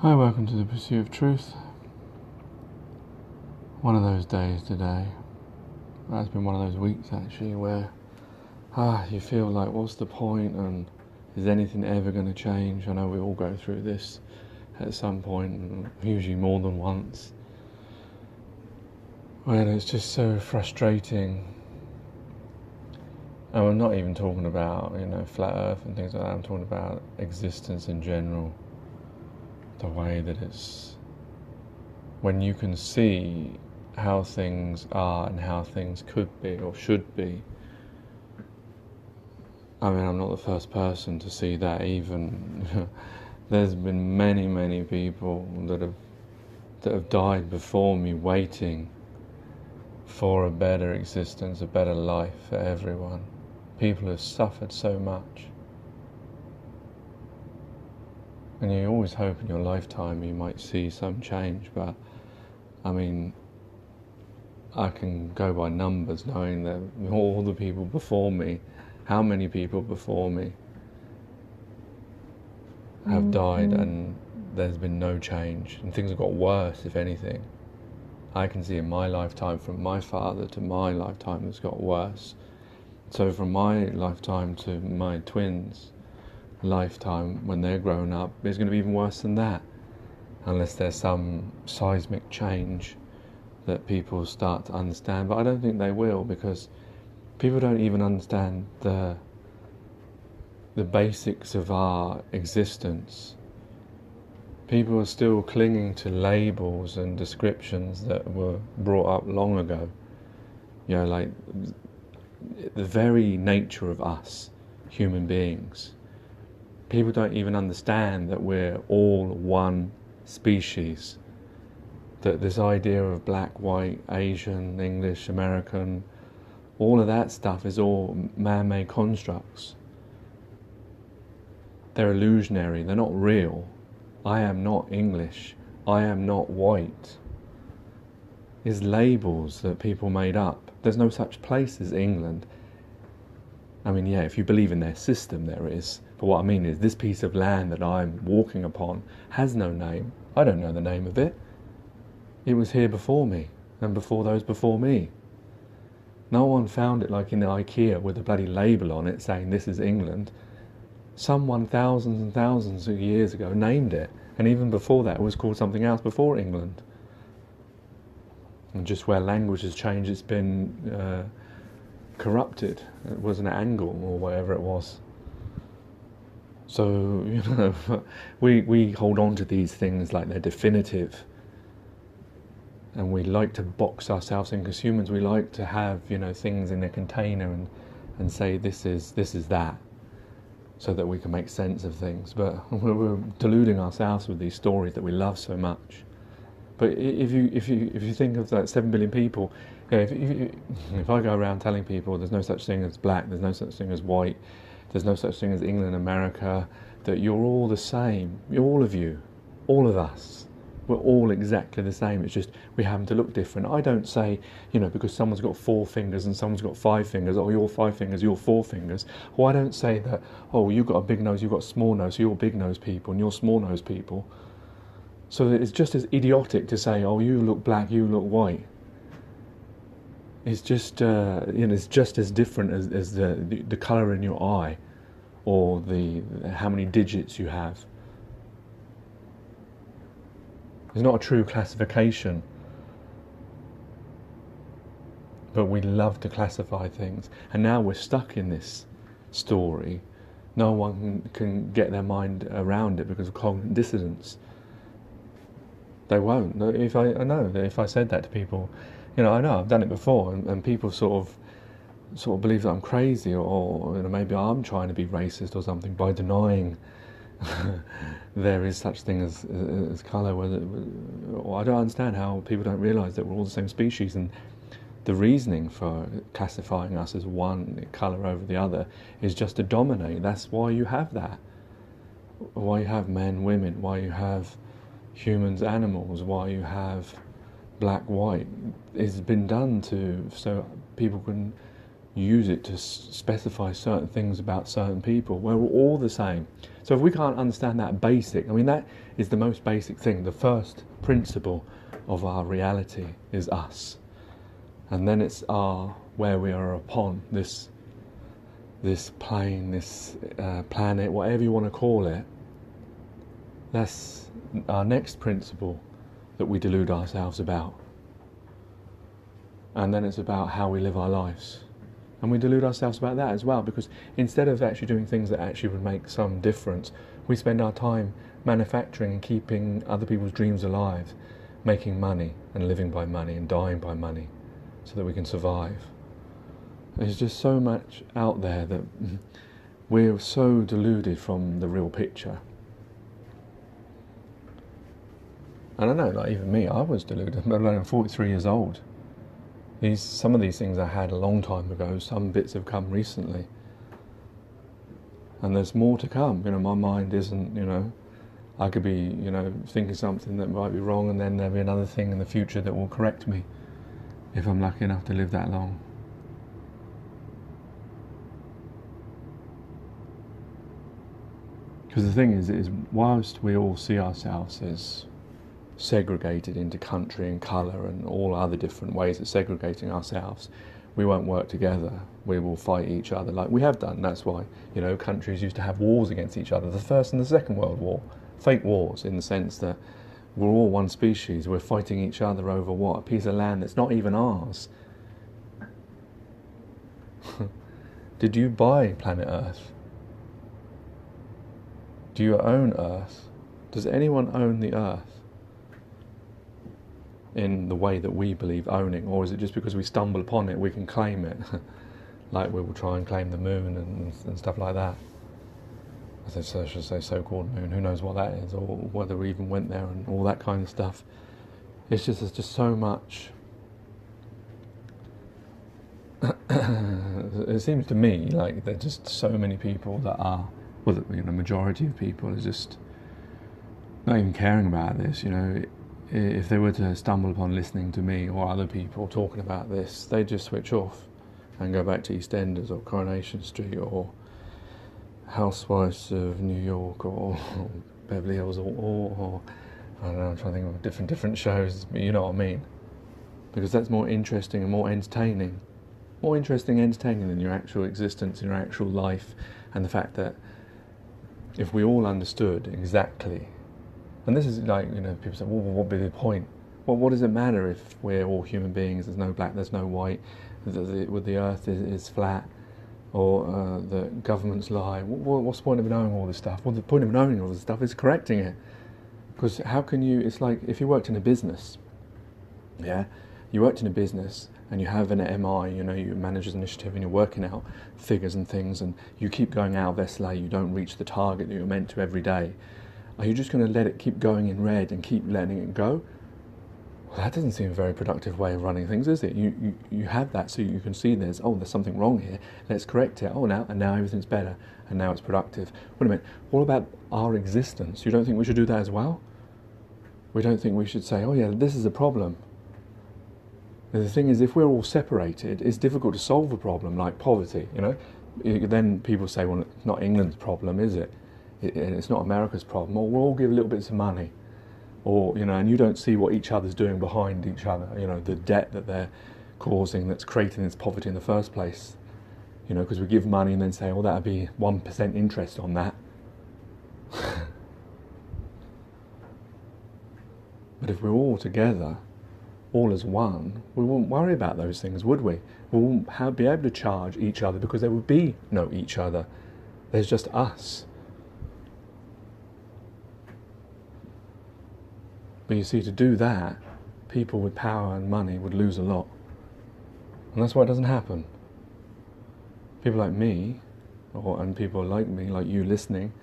Hi, welcome to the Pursuit of Truth. One of those days today. It's been one of those weeks actually where you feel like what's the point and is anything ever going to change? I know we all go through this at some point, usually more than once. When it's just so frustrating. And I'm not even talking about, flat earth and things like that. I'm talking about existence in general. The way that it's, when you can see how things are and how things could be or should be. I mean, I'm not the first person to see that even. There's been many people that have died before me waiting for a better existence, a better life for everyone. People have suffered so much. And you always hope in your lifetime you might see some change, but I mean, I can go by numbers knowing that all the people before me, how many people before me have died and there's been no change and things have got worse, if anything. I can see in my lifetime, from my father to my lifetime, it's got worse. So from my lifetime to my twins' lifetime, when they're grown up, it's going to be even worse than that, unless there's some seismic change that people start to understand. But I don't think they will, because people don't even understand the basics of our existence. People are still clinging to labels and descriptions that were brought up long ago. Like the very nature of us, human beings. People don't even understand that we're all one species. That this idea of black, white, Asian, English, American, all of that stuff is all man-made constructs. They're illusionary, they're not real. I am not English, I am not white. It's labels that people made up. There's no such place as England. I mean, yeah, if you believe in their system, there is. But what I mean is, this piece of land that I'm walking upon has no name. I don't know the name of it. It was here before me, and before those before me. No one found it like in the IKEA with a bloody label on it saying this is England. Someone thousands and thousands of years ago named it, and even before that it was called something else before England. And just where language has changed, it's been corrupted. It was an angle or whatever it was. So, we hold on to these things like they're definitive. And we like to box ourselves in, because humans, we like to have, things in a container and say this is that, so that we can make sense of things. But we're deluding ourselves with these stories that we love so much. But if you think of that 7 billion people, if I go around telling people there's no such thing as black, there's no such thing as white, there's no such thing as England, America, that you're all the same, all of you, all of us, we're all exactly the same. It's just we happen to look different. I don't say, because someone's got 4 fingers and someone's got 5 fingers, oh, you're 5 fingers, you're 4 fingers. Or I don't say that, oh, you've got a big nose, you've got a small nose, so you're big nose people and you're small nose people. So that it's just as idiotic to say, oh, you look black, you look white. It's just, it's just as different as the colour in your eye, or the how many digits you have. It's not a true classification. But we love to classify things. And now we're stuck in this story. No one can get their mind around it because of cognitive dissonance. They won't. If I said that to people, I know I've done it before, and people sort of believe that I'm crazy, or maybe I'm trying to be racist or something by denying there is such thing as colour. Or I don't understand how people don't realise that we're all the same species, and the reasoning for classifying us as one colour over the other is just to dominate. That's why you have that. Why you have men, women, why you have humans, animals, why you have black, white. It's been done so people can use it to specify certain things about certain people. We're all the same. So if we can't understand that basic, I mean, that is the most basic thing. The first principle of our reality is us. And then it's where we are upon this plane, this planet, whatever you want to call it. That's our next principle that we delude ourselves about. And then it's about how we live our lives. And we delude ourselves about that as well, because instead of actually doing things that actually would make some difference, we spend our time manufacturing and keeping other people's dreams alive, making money and living by money and dying by money so that we can survive. There's just so much out there that we're so deluded from the real picture. And I know, like even me, I was deluded. I'm 43 years old. Some of these things I had a long time ago, some bits have come recently. And there's more to come. My mind isn't, I could be, thinking something that might be wrong, and then there'll be another thing in the future that will correct me if I'm lucky enough to live that long. Because the thing is whilst we all see ourselves as segregated into country and colour and all other different ways of segregating ourselves, we won't work together. We will fight each other like we have done. That's why, countries used to have wars against each other. The First and the Second World War. Fake wars, in the sense that we're all one species. We're fighting each other over what? A piece of land that's not even ours. Did you buy planet Earth? Do you own Earth? Does anyone own the Earth in the way that we believe owning, or is it just because we stumble upon it we can claim it? Like we will try and claim the moon and stuff like that. I should say so-called moon, who knows what that is, or whether we even went there and all that kind of stuff. There's just so much. It seems to me like there's just so many people that are, the majority of people are just not even caring about this, If they were to stumble upon listening to me or other people talking about this, they'd just switch off and go back to EastEnders or Coronation Street or Housewives of New York or Beverly Hills or I don't know, I'm trying to think of different shows, but you know what I mean. Because that's more interesting and more entertaining. More interesting and entertaining than your actual existence, your actual life, and the fact that if we all understood exactly. And this is like, people say, well, what would be the point? Well, what does it matter if we're all human beings, there's no black, there's no white, the earth is flat, or the governments lie? What's the point of knowing all this stuff? Well, the point of knowing all this stuff is correcting it. Because how can you, it's like if you worked in a business, you worked in a business and you have an MI, you manager's initiative, and you're working out figures and things, and you keep going out of SLA, you don't reach the target that you're meant to every day. Are you just going to let it keep going in red and keep letting it go? Well, that doesn't seem a very productive way of running things, is it? You have that so you can see there's something wrong here. Let's correct it. Now everything's better, and now it's productive. Wait a minute. What about our existence? You don't think we should do that as well? We don't think we should say, this is a problem. And the thing is, if we're all separated, it's difficult to solve a problem like poverty. Then people say, well, it's not England's problem, is it? And it's not America's problem, or we'll all give little bits of money, or and you don't see what each other's doing behind each other, the debt that they're causing that's creating this poverty in the first place, because we give money and then say, that'd be 1% interest on that. But if we're all together, all as one, we wouldn't worry about those things, would we? We wouldn't be able to charge each other because there would be no each other. There's just us. But you see, to do that, people with power and money would lose a lot. And that's why it doesn't happen. People like me, and people like me, like you listening,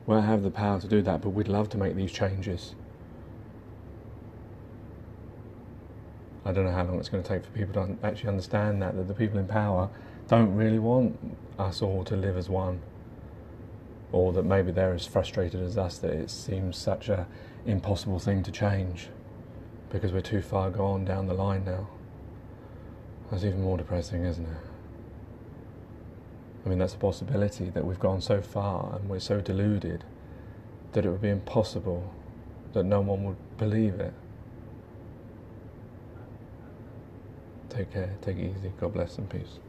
won't have the power to do that, but we'd love to make these changes. I don't know how long it's going to take for people to actually understand that the people in power don't really want us all to live as one. Or that maybe they're as frustrated as us that it seems such a impossible thing to change because we're too far gone down the line now. That's even more depressing, isn't it? I mean, that's a possibility, that we've gone so far and we're so deluded that it would be impossible, that no one would believe it. Take care, take it easy, God bless and peace.